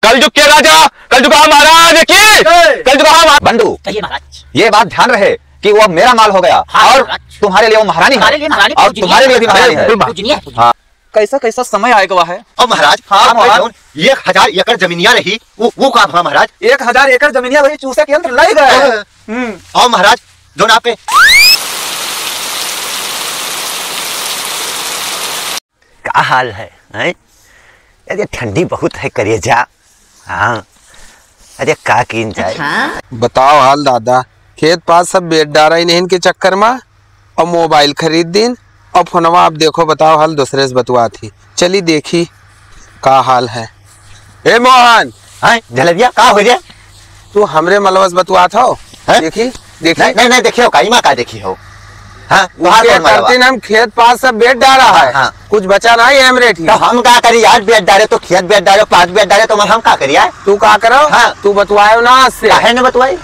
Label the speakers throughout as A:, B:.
A: कलयुग के राजा कलयुग महाराज की कलयुग बंधु ये बात ध्यान रहे कि वो अब मेरा माल हो गया। हाँ, और तुम्हारे लिए वो महारानी है और तुम्हारे लिए भी महारानी है। हाँ। कैसा कैसा समय आएगा वह है।
B: और महाराज 1000 एकड़ जमीनिया रही वो काम है महाराज।
A: 1000 एकड़ जमीनिया वही चूसे के यंत्र लग गए।
B: और महाराज जो ना पे क्या हाल है, अरे ठंडी बहुत है करेजा। हाँ अरे का कीन जाए।
C: बताओ हाल दादा, खेत पास सब बेच डारा इन्हें के चक्कर में और मोबाइल खरीद दिन और फोनवा आप देखो। बताओ हाल दूसरे से बतवा थी, चली देखी का हाल है। ए मोहन
B: जलदिया का हो गया
C: तू हमरे मलवस बतवा था देखी देखी
B: नहीं देखियो काई मां का देखी हो। हाँ,
C: हम खेत पास सब बेच डारा है। हाँ। कुछ बचा नहीं है हमरे
B: तो हम का करी यार, बेच डाले तो खेत बेच डाले पास बेच डाले तो हम का करिए।
C: तू का करो। हाँ। तू बतवायो ना से
B: काहे न बतवाई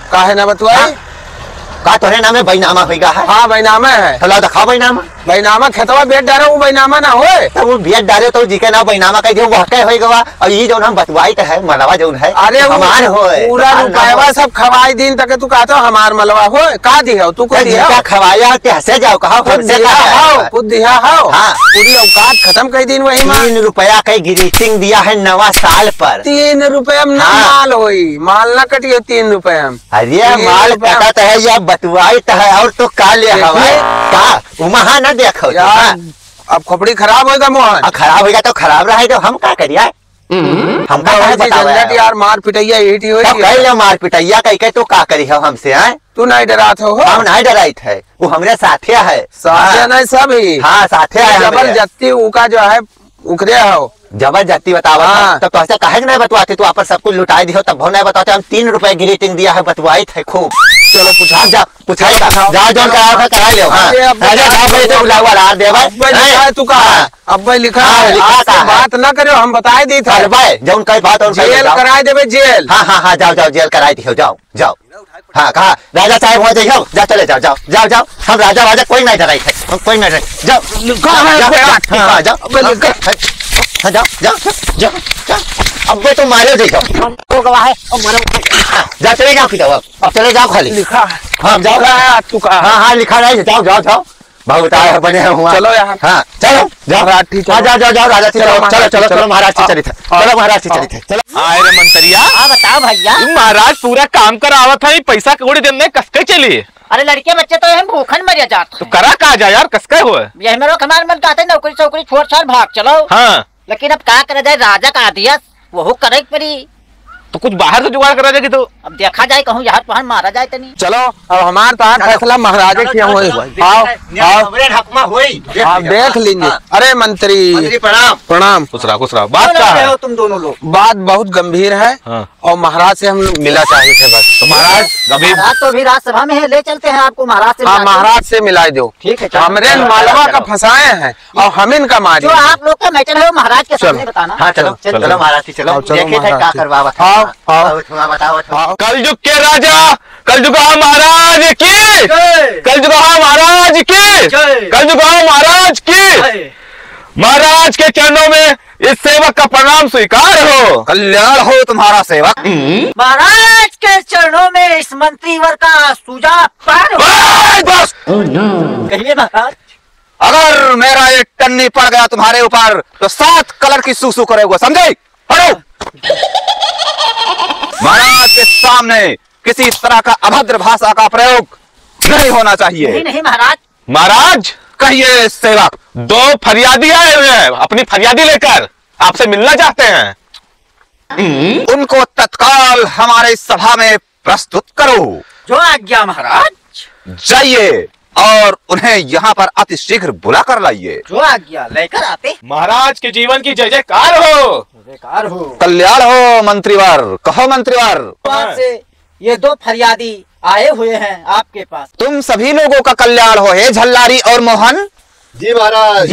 C: हाँ।
B: का तोरे नामे बैनामा होगा है।
C: हाँ बैनामा है।
B: चलो दिखाओ बैनामा।
C: बैनामा खेतवा बेच डारे वो बैनामा ना होए
B: तो वो बेच डाले तो जी के ना बैनामा कह दियो वह होएगा। और ये जो हम बतवाई तो है मलवा जो है
C: अरे
B: हमार होए
C: पूरा रुपयावा सब खवाई दिन तक तू कहता हमार मलवा होए का दिया तू को दिया
B: क्या खवाया कैसे जाओ कहा
C: हमसे कहा खुद दिया हो।
B: हां
C: पूरी औकात खत्म कर दिन वही
B: 3 रुपया का ग्रीटिंग दिया है नवा साल पर।
C: 3 रुपया में ना माल होई, माल ना कटियो 3 रुपया में।
B: अरे माल कटत है या बतवाई तो है और तो का ले हवा का वहां ना देखो
C: यार। अब खोपड़ी खराब होगा मोहन।
B: खराब होगा तो खराब रहा तो हम क्या करिए। हम
C: यार मार पिटैया यही
B: हो मार पिटैया कह तो का करी हो हमसे है।
C: तू नहीं डरात हो।
B: हम नहीं डराइत है, वो हमरे साथे है।
C: साथे नहीं सब ही।
B: हाँ साथे है।
C: जबरदस्ती उका जो है उखरे हो
B: जबरदस्ती बतावा। हाँ। तो तुझसे काहे नहीं बतवाते, तू आप सब कुछ लुटाई दियो तब नहीं बताते। हम 3 रुपए ग्रीटिंग दिया है बतवाई थे खूब।
C: चलो पूछा
B: जा पूछाई जा जो करा ले।
C: तू कहा अब लिखा बात ना करो, हम बताए दी था
B: जो उनका बात और
C: जेल कराए देवे जेल।
B: हाँ जाओ जेल कराए दियो जाओ। हाँ कहा राजा साहब हो जाओ जा चले जाओ। हम राजा वाजा कोई नहीं डराई थे, कोई नहीं डराई। जाओ अब तो मारे जाओ गवाह है जा चले जाओ कि अब चले जाओ खाली
C: लिखा है।
B: हाँ जाओ तू का हाँ लिखा रहे जाओ बहुत आया बने हुआ।
C: चलो यहाँ
B: हाँ चलो जाओ जाओ राजा चलो महाराज की चरित है। चलो महाराज की चरित है। चलो
A: आए रे मंतरिया।
D: हाँ बताओ भैया।
A: महाराज पूरा काम करावत है, पैसा कौड़ी देने कसके चली।
D: अरे लड़के बच्चे तो हम भूखन मर जाते
A: तो करा कहा जा यार कसके हुए।
D: यही मेरे हमारे मन कहते नौकरी छोड़ छाड़ भाग चलो।
A: हाँ
D: लेकिन अब क्या करा जाए, राजा का आदेश वो करे पड़ी
A: तो कुछ बाहर से जुगाड़ करा जाएगी। तो
D: अब देखा जाए कहूँ यहाँ पहाड़ मारा जाए तो नहीं।
C: चलो अब हमारे पास फैसला महाराजा किया हुए। आप देख लीजिए। अरे मंत्री प्रणाम।
A: खुश रहा। बात क्या है
B: तुम दोनों लोग?
C: बात बहुत गंभीर है।
A: हाँ।
C: और महाराज से हम मिला चाहिए थे बस।
A: तो महाराज
D: तो अभी राज्यसभा में है, ले चलते हैं आपको महाराज से।
C: हाँ महाराज से मिला दो।
D: ठीक है
C: हमरे मालवा का फंसाए हैं और हम इनका मारे।
D: जो आप लोग का मैटर है महाराज के सामने बताना।
B: हाँ चलो महाराज की चलो क्या करवा
A: कलयुग के राजा कलयुग महाराज की कलयुग महाराज की कलयुग महाराज की। महाराज के चरणों में इस सेवक का प्रणाम स्वीकार हो।
B: कल्याण हो तुम्हारा सेवक।
D: महाराज के चरणों में इस मंत्रीवर का सूजा पार हो। कहिए महाराज।
B: अगर मेरा एक टन्नी पड़ गया तुम्हारे ऊपर तो 7 कलर की सूसू करोगे, समझे? हटो। महाराज के सामने किसी तरह का अभद्र भाषा का प्रयोग नहीं होना चाहिए।
D: नहीं महाराज।
A: महाराज
B: कहिए सेवक।
A: 2 फरियादी आए हुए हैं, अपनी फरियादी लेकर आपसे मिलना चाहते हैं।
B: उनको तत्काल हमारे सभा में प्रस्तुत करो।
D: जो आज्ञा महाराज।
B: जाइए और उन्हें यहाँ पर अतिशीघ्र बुला कर लाइए।
D: जो आज्ञा लेकर आते।
A: महाराज के जीवन की जय जयकार हो।
D: जयकार हो।
B: कल्याण हो मंत्रीवर। कहो मंत्रीवर।
D: से ये 2 फरियादी आए हुए हैं आपके पास।
B: तुम सभी लोगों का कल्याण हो। हे झल्लारी और मोहन।
E: जी महाराज।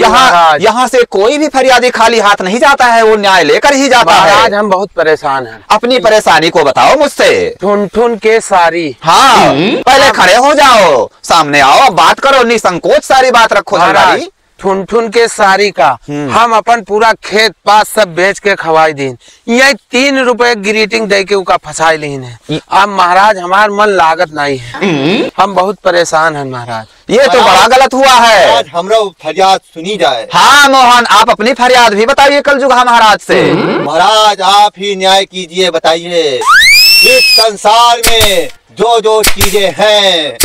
B: यहाँ से कोई भी फरियादी खाली हाथ नहीं जाता है, वो न्याय लेकर ही जाता है।
C: महाराज हम बहुत परेशान हैं।
B: अपनी परेशानी को बताओ मुझसे।
C: ठुन के सारी।
B: हाँ पहले खड़े हो जाओ, सामने आओ, बात करो, निसंकोच सारी बात रखो।
C: महाराज ठुन ठुन के सारी का हम अपन पूरा खेत पास सब बेच के खवाई दीन, यही 3 रुपए ग्रीटिंग दे के उका फंसाई लीन है। अब महाराज हमार मन लागत नहीं है, हम बहुत परेशान हैं महाराज।
A: ये तो बड़ा गलत हुआ है।
B: आज हमरा फरियाद सुनी जाए।
A: हाँ मोहन, आप अपनी फरियाद भी बताइए कलजुगा महाराज से।
B: महाराज आप ही न्याय कीजिए, बताइए इस संसार में जो जो चीजें हैं,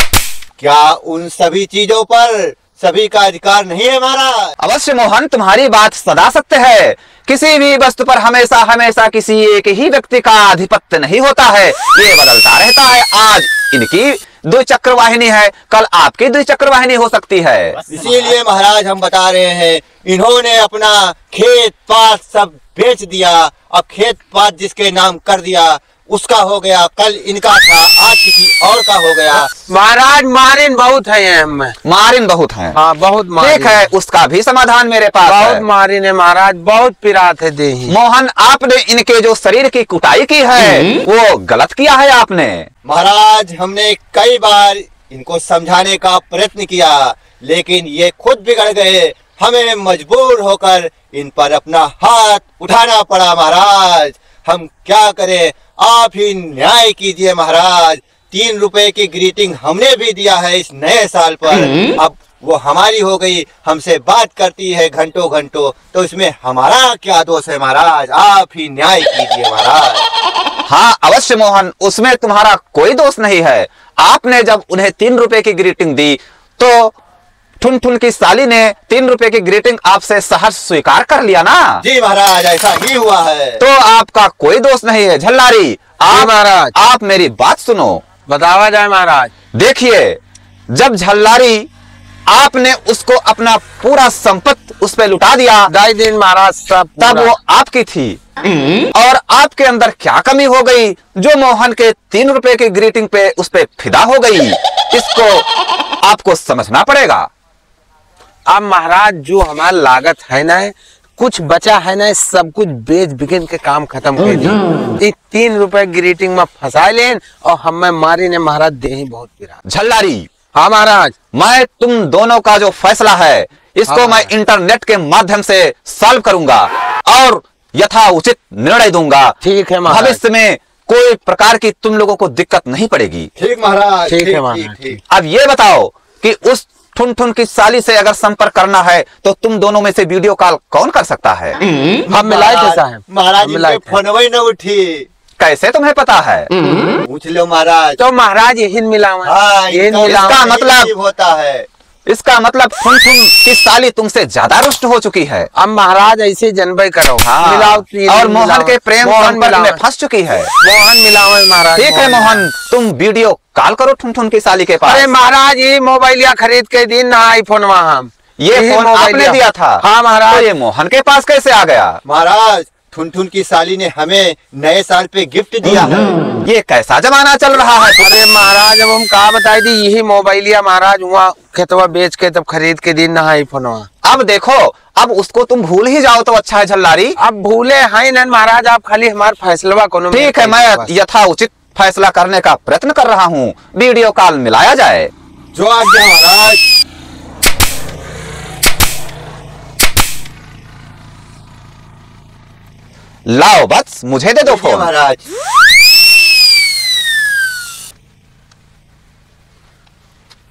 B: क्या उन सभी चीजों पर सभी का अधिकार नहीं है महाराज?
A: अवश्य मोहन, तुम्हारी बात सदा सत्य है। किसी भी वस्तु पर हमेशा हमेशा किसी एक ही व्यक्ति का आधिपत्य नहीं होता है, ये बदलता रहता है। आज इनकी द्विचक्र वाहिनी है, कल आपकी द्विचक्र वाहिनी हो सकती है।
B: इसीलिए महाराज हम बता रहे हैं, इन्होंने अपना खेत पात सब बेच दिया। अब खेत पात जिसके नाम कर दिया उसका हो गया, कल इनका था, आज किसी और का हो गया।
C: महाराज मारिन बहुत है, हमें
A: मारिन बहुत है।
C: हाँ बहुत मारिन।
A: ठीक है, उसका भी समाधान मेरे पास
C: बहुत
A: है।
C: मारिन है महाराज, बहुत पिरात है देही।
A: मोहन, आपने इनके जो शरीर की कुटाई की है वो गलत किया है आपने।
B: महाराज हमने कई बार इनको समझाने का प्रयत्न किया, लेकिन ये खुद बिगड़ गए। हमें मजबूर होकर इन पर अपना हाथ उठाना पड़ा। महाराज हम क्या करें, आप ही न्याय कीजिए महाराज। 3 रुपए की ग्रीटिंग हमने भी दिया है इस नए साल पर, अब वो हमारी हो गई, हमसे बात करती है घंटों घंटों, तो इसमें हमारा क्या दोष है महाराज? आप ही न्याय कीजिए महाराज।
A: हाँ अवश्य मोहन, उसमें तुम्हारा कोई दोष नहीं है। आपने जब उन्हें 3 रुपए की ग्रीटिंग दी तो ठुन ठुन की साली ने 3 रुपए की ग्रीटिंग आपसे सहर्ष स्वीकार कर लिया ना?
B: जी महाराज, ऐसा ही हुआ है।
A: तो आपका कोई दोष नहीं है। झल्लारी, आप
C: महाराज
A: आप मेरी बात सुनो।
C: बतावा जाए महाराज।
A: देखिए, जब झल्लारी आपने उसको अपना पूरा संपत्ति उस पे लुटा दिया,
C: दाई दिन महाराज सब
A: तब वो आपकी थी। और आपके अंदर क्या कमी हो गई जो मोहन के 3 रुपए की ग्रीटिंग पे उस पे फिदा हो गई? इसको आपको समझना पड़ेगा।
C: अब महाराज जो हमारा लागत है ना, कुछ बचा है ना, सब कुछ बेच बिकिन के काम खत्म कर दी। 3 रुपए ग्रीटिंग में फंसा लेन और हमें मारी ने महाराज दे ही बहुत पिरा।
A: झल्लारी,
C: हाँ महाराज,
A: मैं तुम दोनों का जो फैसला है इसको मैं इंटरनेट के माध्यम से सॉल्व करूंगा और यथा उचित निर्णय दूंगा।
C: ठीक है महाराज।
A: भविष्य में कोई प्रकार की तुम लोगों को दिक्कत नहीं पड़ेगी।
B: ठीक महाराज,
C: ठीक है महाराज।
A: अब ये बताओ कि उस ठुन ठुन की साली से अगर संपर्क करना है तो तुम दोनों में से वीडियो कॉल कौन कर सकता है?
C: हम मिलाए थे साहब।
B: महाराज इनके फोनवे न उठी।
A: कैसे तुम्हें पता है?
B: पूछ लो महाराज।
C: तो महाराज यही मिलावा।
B: हाँ,
A: इसका मतलब
B: होता है,
A: इसका मतलब ठुन ठुन की साली तुमसे ज्यादा रुष्ट हो चुकी है।
C: अब महाराज ऐसे जनबई करो।
A: हाँ।
C: मिलाओ
A: और मोहन के प्रेम संपर्क में फंस चुकी है।
C: मोहन मिलाओ महाराज।
A: ठीक है मोहन, तुम वीडियो कॉल करो ठुन ठुन की साली के पास।
C: अरे महाराज ये मोबाइल या खरीद के दिन ना आईफोन वहाँ हम
A: ये फोन आपने दिया था?
C: हाँ महाराज।
A: तो ये मोहन के पास कैसे आ गया?
B: महाराज ठुन ठुन की साली ने हमें नए साल पे गिफ्ट दिया है।
A: ये कैसा जमाना चल रहा है?
C: अरे महाराज अब हम कहा बताई दी, यही मोबाइल या महाराज हुआ खेतवा बेच के तब खरीद के दिन ना आईफोन।
A: अब देखो, अब उसको तुम भूल ही जाओ तो अच्छा है झल्लारी।
C: अब भूले है न महाराज, आप खाली हमारा फैसला कोनो।
A: ठीक है, मैं यथा उचित फैसला करने का प्रयत्न कर रहा हूँ। वीडियो कॉल मिलाया जाए।
B: जो आज्ञा महाराज।
A: लाओ बस, मुझे दे दो फोन।
B: महाराज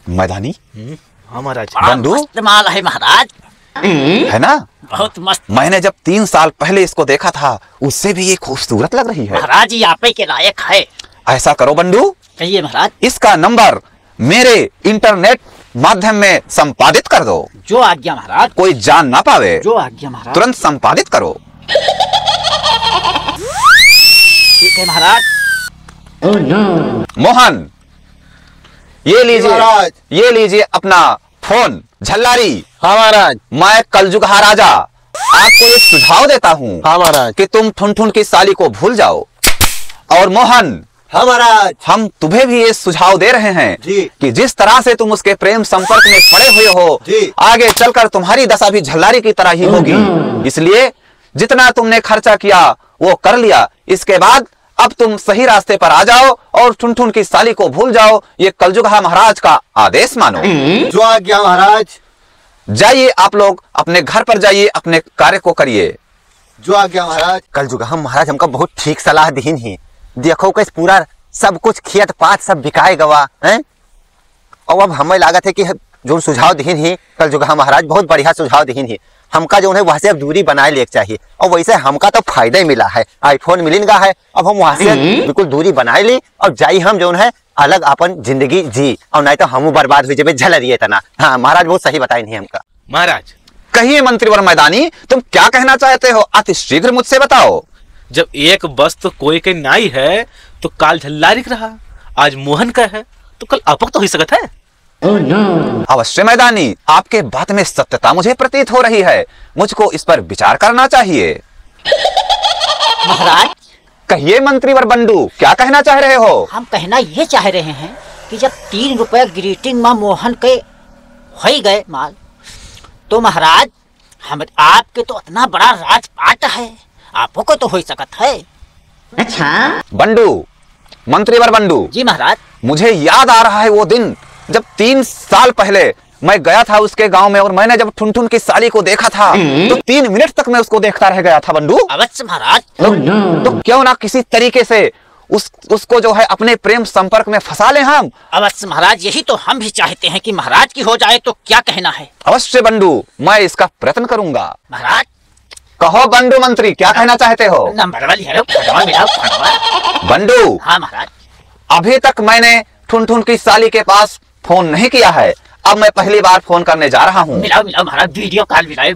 A: मैदानी
B: हमारा
A: बंधु
D: मस्त माल है महाराज,
A: है ना?
D: बहुत मस्त।
A: मैंने जब 3 साल पहले इसको देखा था उससे भी ये खूबसूरत लग रही है।
D: महाराज ये आप ही के लायक है।
A: ऐसा करो बंधु,
D: कहिए महाराज।
A: इसका नंबर मेरे इंटरनेट माध्यम में संपादित कर दो।
D: जो आज्ञा महाराज।
A: कोई जान ना पावे।
D: जो आज्ञा महाराज।
A: तुरंत संपादित करो।
D: ठीक है महाराज।
A: मोहन, ये लीजिए,
B: महाराज।
A: ये लीजिए अपना फोन। झल्लारी,
C: हाँ महाराज।
A: मैं कलजुगा राजा आपको एक सुझाव देता हूँ
C: हाँ महाराज।
A: कि तुम ठुन ठुन की साली को भूल जाओ। और मोहन,
B: हमारा
A: हम तुम्हें भी ये सुझाव दे रहे हैं
B: जी।
A: कि जिस तरह से तुम उसके प्रेम संपर्क में पड़े हुए हो,
B: जी।
A: आगे चलकर तुम्हारी दशा भी झल्लारी की तरह ही होगी। इसलिए जितना तुमने खर्चा किया वो कर लिया। इसके बाद अब तुम सही रास्ते पर आ जाओ और ठुन ठुन की साली को भूल जाओ। ये कलजुगा महाराज का आदेश मानो।
B: जो आज्ञा महाराज।
A: जाइए आप लोग अपने घर पर जाइए, अपने कार्य को करिए।
B: जो आ गया महाराज। कल जुगा हम महाराज हमका बहुत ठीक सलाह दीन ही। देखो कि पूरा सब कुछ खेत पात सब बिकाए गवा है। और अब हमें लागत है कि जो सुझाव दीन ही कल जुगा महाराज बहुत बढ़िया सुझाव दीन ही। हमका जो है वहां से अब दूरी बनाए ले चाहिए। और वैसे हमका तो फायदा ही मिला है, आईफोन मिलिन गा है। अब हम वहां से बिल्कुल दूरी बनाए ली और जाई हम जो है अलग अपन जिंदगी जी, और नहीं तो हम बर्बाद हुई जब झलरिए तना। हाँ महाराज बहुत सही बताई नहीं हमका।
E: महाराज
A: कहिए मंत्रीवर मैदानी, तुम क्या कहना चाहते हो? अति शीघ्र मुझसे बताओ।
E: जब एक वस्तु कोई के नाई है तो काल झल्लारी रहा, आज मोहन का है तो कल अपक तो हो सकता है।
A: अवश्य मैदानी, आपके बात में सत्यता मुझे प्रतीत हो रही है। मुझको इस पर विचार करना चाहिए।
D: महाराज
A: कहिए मंत्रीवर बंडू, क्या कहना चाह रहे हो?
D: हम कहना ये चाह रहे हैं कि जब 3 रुपए ग्रीटिंग में मोहन के हो गए माल, तो महाराज हम आपके तो इतना बड़ा राजपाट है, आपको तो हो सकत है। अच्छा
A: बंडू, मंत्रीवर बंडू
D: जी महाराज।
A: मुझे याद आ रहा है वो दिन जब 3 साल पहले मैं गया था उसके गांव में, और मैंने जब ठुनठुन की साली को देखा था तो 3 मिनट तक मैं उसको देखता रह गया था बंडू।
D: अवश्य महाराज।
A: तो क्यों ना किसी तरीके से उसको जो है अपने प्रेम संपर्क में फंसा ले हम।
D: अवश्य महाराज, यही तो हम भी चाहते हैं कि महाराज की हो जाए, तो क्या कहना है?
A: अवश्य बंडू, मैं इसका प्रयत्न करूंगा।
D: महाराज
A: कहो बंडू मंत्री, क्या कहना चाहते हो? बंडू
D: हाँ महाराज।
A: अभी तक मैंने ठुनठुन की साली के पास फोन नहीं किया है, अब मैं पहली बार फोन करने जा रहा हूँ।
D: मिलाओ मिलाओ महाराज, वीडियो कॉल मिलाओ,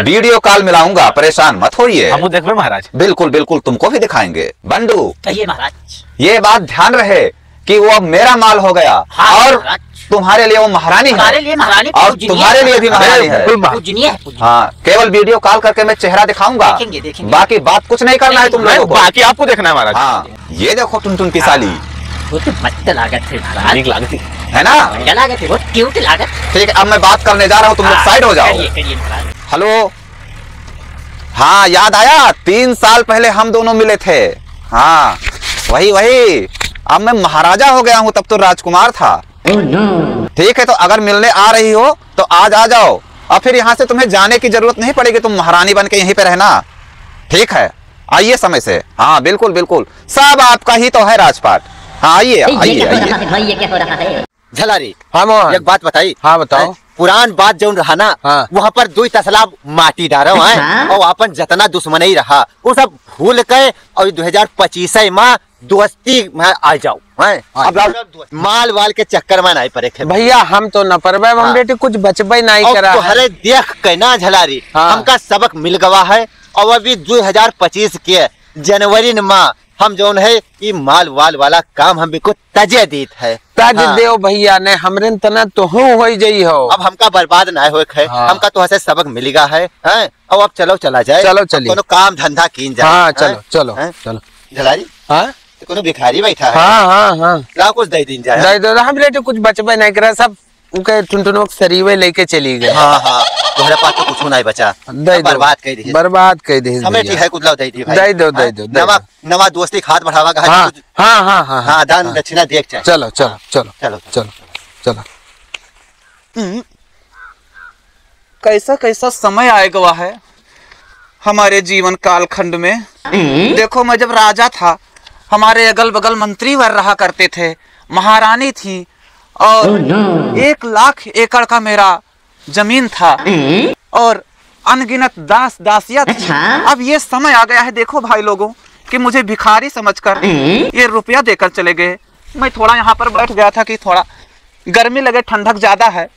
A: वीडियो कॉल मिलाऊंगा, परेशान मत होइए।
E: हम देख रहे महाराज।
A: बिल्कुल बिल्कुल, तुमको भी दिखाएंगे। बंडू
D: कहिए महाराज।
A: ये बात ध्यान रहे कि वो अब मेरा माल हो गया।
D: हाँ,
A: और
D: महाराज।
A: तुम्हारे लिए वो महारानी है,
D: हमारे लिए महारानी
A: और तुम्हारे लिए भी महारानी है।
D: पूजनीय है।
A: हाँ, केवल वीडियो कॉल करके मैं चेहरा दिखाऊंगा,
D: देखेंगे।
A: बाकी बात कुछ नहीं करना है तुम लोगों को।
E: बाकी आपको देखना है महाराज।
A: हाँ, ये देखो टुनटुन की साली,
D: वो तो मस्त लागत है महाराज,
E: लागत
A: है ना?
D: बढ़िया लागत है, बहुत क्यूट लागत।
A: ठीक है, अब मैं बात करने जा रहा हूँ, तुम लोग साइड हो जाओ।
D: करिए महाराज।
A: हेलो, हाँ याद आया, 3 साल पहले हम दोनों मिले थे। हाँ वही। अब मैं महाराजा हो गया हूँ, तब तो राजकुमार था। ठीक है, तो अगर मिलने आ रही हो तो आज आ जाओ, और फिर यहाँ से तुम्हें जाने की जरूरत नहीं पड़ेगी, तुम महारानी बन के यहीं पे रहना। ठीक है, आइए समय से। हाँ बिल्कुल बिल्कुल, सब आपका ही तो है राजपाट। हाँ आइए आइए।
B: झलारी,
C: हाँ मोहन,
B: एक बात बताई।
C: हाँ बताओ।
B: पुरान बात जो रहा
C: हाँ।
B: वहाँ पर 2 तसला माटी डालो है। और अपन जतना दुश्मनी रहा वो सब भूल गए, और 2025 में दोस्ती में आ जाओ है। अब माल वाल के चक्कर में नहीं पड़े थे
C: भैया, हम तो न परबे हम
B: हाँ।
C: बेटे कुछ बचबे नहीं
B: और
C: करा
B: तुहरे देख के ना झलारी,
C: हाँ।
B: हमका सबक मिल गवा है। और अभी 2025 के जनवरी में हम जो है ये माल वाल वाला काम हम को तजे दीत है।
C: तज
B: हाँ।
C: देव भैया ने हमरे तना तो हो जई हो।
B: अब हमका बर्बाद ना हो है।
C: हाँ।
B: हमका तो ऐसे सबक मिलेगा है। और अब चलो चला जाए,
C: चलो चलिए।
B: कोनो काम धंधा कीन जाए।
C: हाँ चलो चलो
B: हैं?
C: चलो।
B: झलारी,
C: हाँ
B: कोनो भिखारी बैठा है।
C: हाँ हाँ हाँ,
B: ला कुछ दे दिन जाए।
C: दे दो, हम बेटे कुछ बचबे नहीं करा, सब उनके टुनटुनों सरीवे लेके चली गए।
B: हाँ हाँ, तुम्हारे पास तो कुछ नहीं बचा,
C: दे दो,
B: बर्बाद कर दी।
C: बर्बाद कर दी।
B: हमें ठीक है, कुछ लाओ दे दी भाई।
C: दे दो, दे दो, दे
B: नवा
C: दो।
B: नवा दोस्ती खाद बढ़ावा का है।
C: हाँ
B: कुछ-
C: हाँ हाँ हाँ
B: हाँ, दान दक्षिणा देख जाए।
C: चलो चलो चलो
B: चलो
C: चलो चलो।
A: कैसा कैसा समय आएगा है हमारे जीवन कालखंड में। देखो, मैं जब राजा था, हमारे अगल बगल मंत्री वर रहा करते थे, महारानी थी, और 1 लाख एकड़ का मेरा जमीन था, और अनगिनत दास दासियां थी। अब ये समय आ गया है, देखो भाई लोगों, कि मुझे भिखारी समझकर ये रुपया देकर चले गए। मैं थोड़ा यहाँ पर बैठ गया था कि थोड़ा गर्मी लगे, ठंडक ज्यादा है,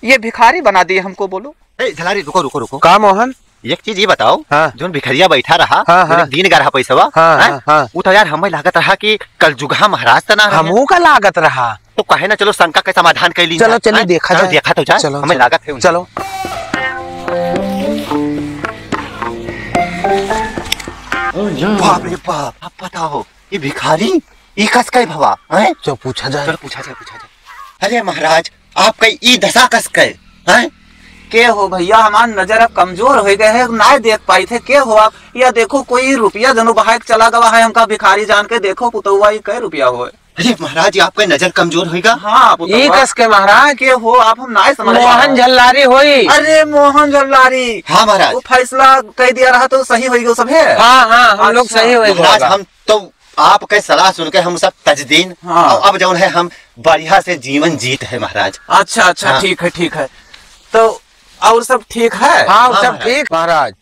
A: ये भिखारी बना दिए हमको। बोलो
B: झलारी, रुको रुको रुको।
C: का मोहन,
B: एक चीज ये बताओ,
C: हाँ।
B: जो भिखरिया बैठा रहा,
C: हाँ, हाँ।
B: दिन का रहा पैसा,
C: हाँ, हाँ।
B: वो तो यार हमें लागत रहा कि कल जुगहा महाराज तना रहे।
C: हमू का लागत रहा।
B: तो कहे ना, चलो शंका का समाधान कर लीजिए।
C: चलो चलिए, देखा जाए।
B: देखा तो जाए,
C: चलो
B: हमें लागत है।
C: चलो।
B: बाप रे बाप, आप बताओ, ये भिखारी ये कस का भवा है?
C: चलो पूछा जाए।
B: चलो पूछा जाए। अरे महाराज, आपका ई दशा कस का है?
A: के हो भैया, हमारी नजर अब कमजोर हो गए है, ना देख पाई थे। के हो आप? या देखो, कोई रुपया जनो बहाक चला गवा है, हमका भिखारी जान के देखो पुतौआ, ये कै रुपया हो?
B: अरे महाराज ये आपका नजर कमजोर होगा।
F: हाँ
C: ई कस के महाराज
F: के हो आप, हम ना समझ।
C: मोहन झल्लारी होई।
F: अरे मोहन झल्लारी,
B: हाँ महाराज,
F: वो फैसला कह दिया रहा तो सही होगी सब है।
C: हाँ हाँ हम लोग
F: अच्छा,
C: सही होई
B: महाराज हम तो आपके सलाह सुन के हम सब तजदीन,
F: हाँ।
B: और अब जो है हम बढ़िया से जीवन जीत है महाराज।
F: अच्छा अच्छा
B: हाँ।
F: ठीक है तो और सब ठीक है।
C: हाँ सब
B: महाराज।
C: ठीक महाराज।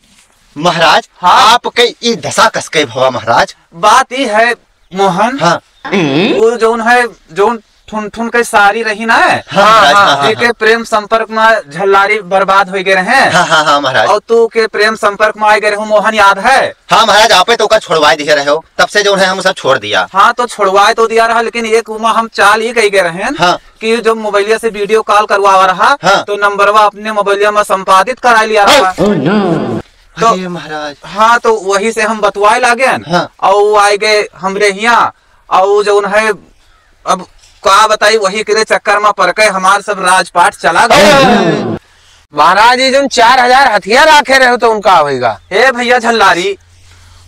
B: महाराज
F: हाँ।
B: आपके ये दशा कसके भवा महाराज।
F: बात ये है मोहन,
B: हाँ
F: वो जोन है जोन ठुन ठुन के सारी रही ना है,
B: हाँ महाराज, हाँ, हाँ,
F: के प्रेम संपर्क में झल्लारी बर्बाद हो गए रहे,
B: हाँ महाराज।
F: और तू के प्रेम संपर्क में आए गए रहो मोहन, याद है?
B: हाँ महाराज आपे तो का छोड़वा दिए रहे हो, तब से जो है हम सब छोड़ दिया।
F: हाँ तो छोड़वाए तो दिया रहा, लेकिन एक उमा हम चाल ही कही गए रहे
B: हाँ।
F: कि जो मोबाइलिया से वीडियो कॉल करवा रहा,
B: हाँ।
F: तो नंबरवा अपने मोबाइलिया में संपादित करा लिया रहा। तो
B: अरे महाराज,
F: हाँ तो वही से हम बतवाए लागे,
B: हाँ।
F: और वो आए गए हमरे यहाँ, और जो है अब का बताई, वही के चक्कर में पड़ के हमार सब राजपाट चला गया।
C: महाराज ये जो 4000 हथियार रखे रहे हो तो उनका होगा।
F: हे भैया झल्लारी,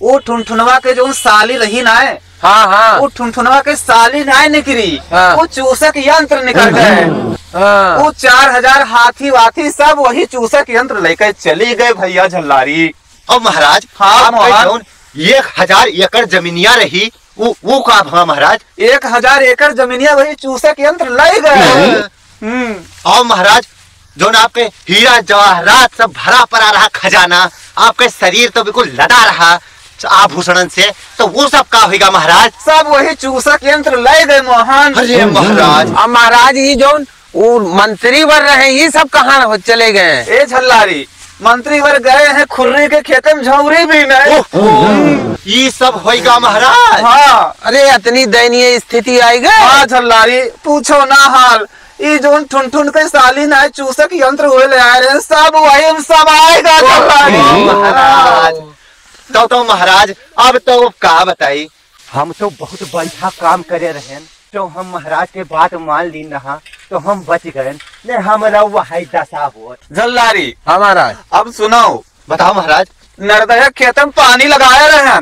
F: वो ठुनठुनवा के जो साली रही ना है,
C: हाँ हाँ
F: वो ठुनठुनवा के साली ना निकली,
C: हाँ।
F: वो चूसक यंत्र निकल गए।
C: हाँ।
F: वो 4000 हाथी वाथी सब वही चूसक यंत्र लेकर चली गए भैया झल्लारी।
B: और महाराज
F: हाँ,
B: आपके
F: महाराज।
B: जौन 1000 एकड़ जमीनिया रही, वो का भवा महाराज।
F: 1000 एकड़ जमीनिया वही चूसक यंत्र ले गए।
B: और महाराज जो ना आपके हीरा जवाहरात सब भरा पड़ा रहा खजाना, आपके शरीर तो बिल्कुल लदा रहा आभूषण से, तो वो सब का होगा महाराज।
F: सब वही चूसक यंत्र ले गए मोहन।
B: अरे महाराज,
C: अब महाराज ये जो वो मंत्री वर रहे ये सब कहाँ चले गए?
F: ए झल्लारी, मंत्री वर गए हैं खुर्री के खेत में, झौरी भी नहीं।
B: ये सब होगा महाराज।
F: हाँ
C: अरे इतनी दयनीय स्थिति आई गई।
F: हाँ झल्लारी, पूछो ना हाल। ये जो ठुन ठुन के साली ना चूसक यंत्र हुए ले आए रहे, सब वही सब आएगा झल्लारी।
B: महाराज तो महाराज अब तो का बताई, हम तो बहुत बढ़िया काम करे रहे, तो हम महाराज के बात मान ली रहा तो हम बच गए, नहीं हमारा वही दशा हुआ।
F: झल्लारी
C: हाँ महाराज।
F: अब सुनो,
B: बताओ महाराज।
F: नर्दया खेत में पानी लगाए रहे,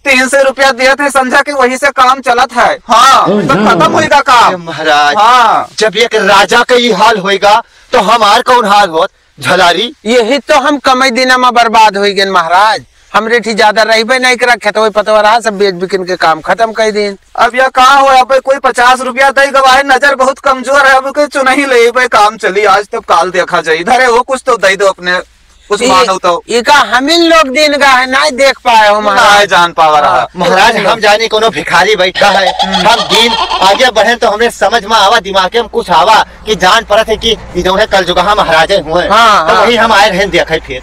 F: 300 रुपया दिए थे, समझा कि वही से काम चलत है। हाँ तो खत्म होगा
B: अरे
F: काम।
B: महाराज
F: हाँ
B: जब एक राजा का ये हाल होगा तो हमार कौन हाल होत झलारी।
C: यही तो हम कमाई दिना में बर्बाद हो गए महाराज। हमरे ठी ज्यादा रही नहीं करा, खेतवा पतवा रहा सब बेच बिकिन के काम खत्म कर दिन।
F: अब यह कहाँ हो, अब कोई 50 रुपया दे गवाए, नजर बहुत कमजोर है, अब कोई चुनही ले भाई, काम चली आज तब काल देखा जाए, इधर है वो कुछ तो दे दो अपने, कुछ मानो तो।
C: ये का हम इन लोग दिन का है नहीं देख पाए हो
F: ना
C: महाराज।
F: जान पावा रहा।
B: महाराज हम जाने कोनो भिखारी बैठा है, हम दिन आगे बढ़े तो हमने समझ में आवा, दिमाग में कुछ आवा कि जान पड़ा थे कि जो है कल जुगा महाराजे हुए,
C: हाँ,
B: तो
C: हाँ।
B: वही हम आए रहे देखे, फिर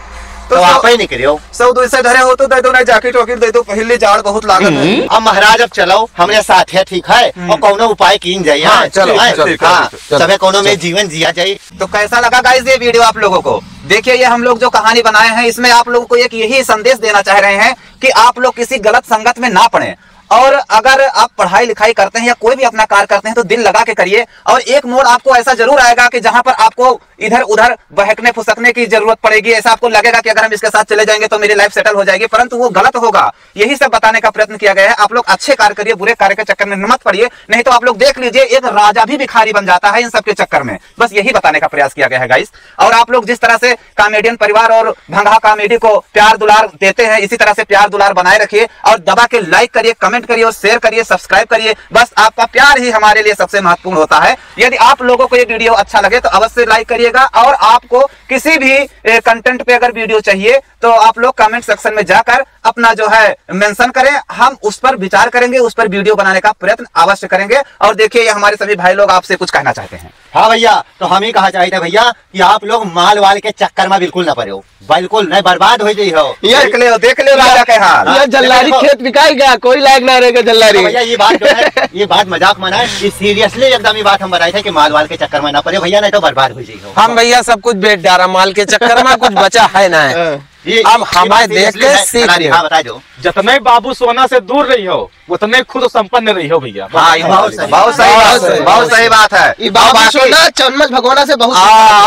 B: तो आप ही निकले हो।
F: सब दूसरे धरे हो तो दे दो, नहीं जैकेट वकीट दे दो, पहले जाड़ बहुत लागत है।
B: अब महाराज अब चलो हमरे साथ है, ठीक है, और कोनो उपाय की जाइए।
C: हाँ, चलो,
B: हाँ,
C: चलो,
B: हाँ,
C: चलो,
B: सबे कोनो में जीवन जिया जाए।
F: तो कैसा लगा गाइस ये वीडियो आप लोगों को? देखिए ये हम लोग जो कहानी बनाए हैं, इसमें आप लोगों को एक यही संदेश देना चाह रहे हैं कि आप लोग किसी गलत संगत में ना पड़े, और अगर आप पढ़ाई लिखाई करते हैं या कोई भी अपना कार्य करते हैं तो दिल लगा के करिए, और एक मोड़ आपको ऐसा जरूर आएगा कि जहां पर आपको इधर उधर बहकने फुसकने की जरूरत पड़ेगी, ऐसा आपको लगेगा कि अगर हम इसके साथ चले जाएंगे तो मेरी लाइफ सेटल हो जाएगी, परंतु वो गलत होगा। यही सब बताने का प्रयत्न किया गया है। आप लोग अच्छे कार्य करिए, बुरे कार्य के चक्कर में मत पड़िए, नहीं तो आप लोग देख लीजिए एक राजा भी भिखारी बन जाता है इन सब के चक्कर में। बस यही बताने का प्रयास किया गया है गाइस। और आप लोग जिस तरह से कॉमेडियन परिवार और भंगा कॉमेडी को प्यार दुलार देते हैं, इसी तरह से प्यार दुलार बनाए रखिए, और दबा के लाइक करिए, कमेंट करिए और शेयर करिए, सब्सक्राइब करिए। बस आपका प्यार ही हमारे लिए सबसे महत्वपूर्ण होता है। यदि आप लोगों को ये वीडियो अच्छा लगे तो अवश्य लाइक करिएगा, और आपको किसी भी कंटेंट पे अगर वीडियो चाहिए तो आप लोग कमेंट सेक्शन में जाकर अपना जो है मेंशन करें, हम उस पर विचार करेंगे, उस पर वीडियो बनाने का प्रयत्न अवश्य करेंगे। और देखिए ये हमारे सभी भाई लोग आपसे कुछ कहना चाहते हैं।
B: हाँ भैया, तो हम ही कहा चाहते भैया कि आप लोग माल वाल के चक्कर में बिल्कुल न पड़े हो, बिल्कुल नहीं बर्बाद हो जाइए हो।
F: देख ले राजा के हाल।
C: ये जल्लारी खेत बिकाई गया, कोई लायक ना रहेगा जल्लारी।
B: भैया ये बात जो है ये बात मजाक मना है, ये सीरियसली एकदम ये बात हम बताए थे कि माल वाल के चक्कर में ना पड़े भैया, नहीं तो बर्बाद हो जाइए हो।
C: हम भैया सब कुछ बेच डारा, माल के चक्कर में कुछ बचा है ना है। अब हमारे देख के सीख लियो।
B: हाँ बता दो।
E: जितने बाबू सोना से दूर रही हो उतने खुद संपन्न रही हो भैया।
F: हाँ ये बहुत सही बात है।
C: ये बाबू सोना चम्मच भगवाना से बहुत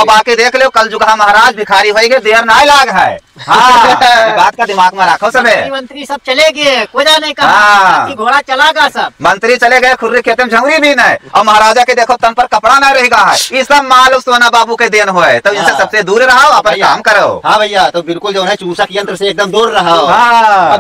F: अब आके देख लो, कल जुगा महाराज भिखारी होएंगे, देर ना लाग है। हाँ, ये बात का दिमाग में रखो सब।
D: मंत्री सब चले गए, कोई नहीं कहा,
F: हाँ।
D: हाथी घोड़ा चला गया सब।
F: मंत्री चले गए, खुर्री खेते में झंगरी भी नहीं, और महाराजा के देखो तन पर कपड़ा नहीं रहेगा है। ये सब माल उस सोना बाबू के देन हुए, तो इनसे सबसे दूर रहो, अपन काम करो।
B: हाँ भैया, तो बिल्कुल जो है चूसक यंत्र से एकदम दूर रहो।
F: हाँ।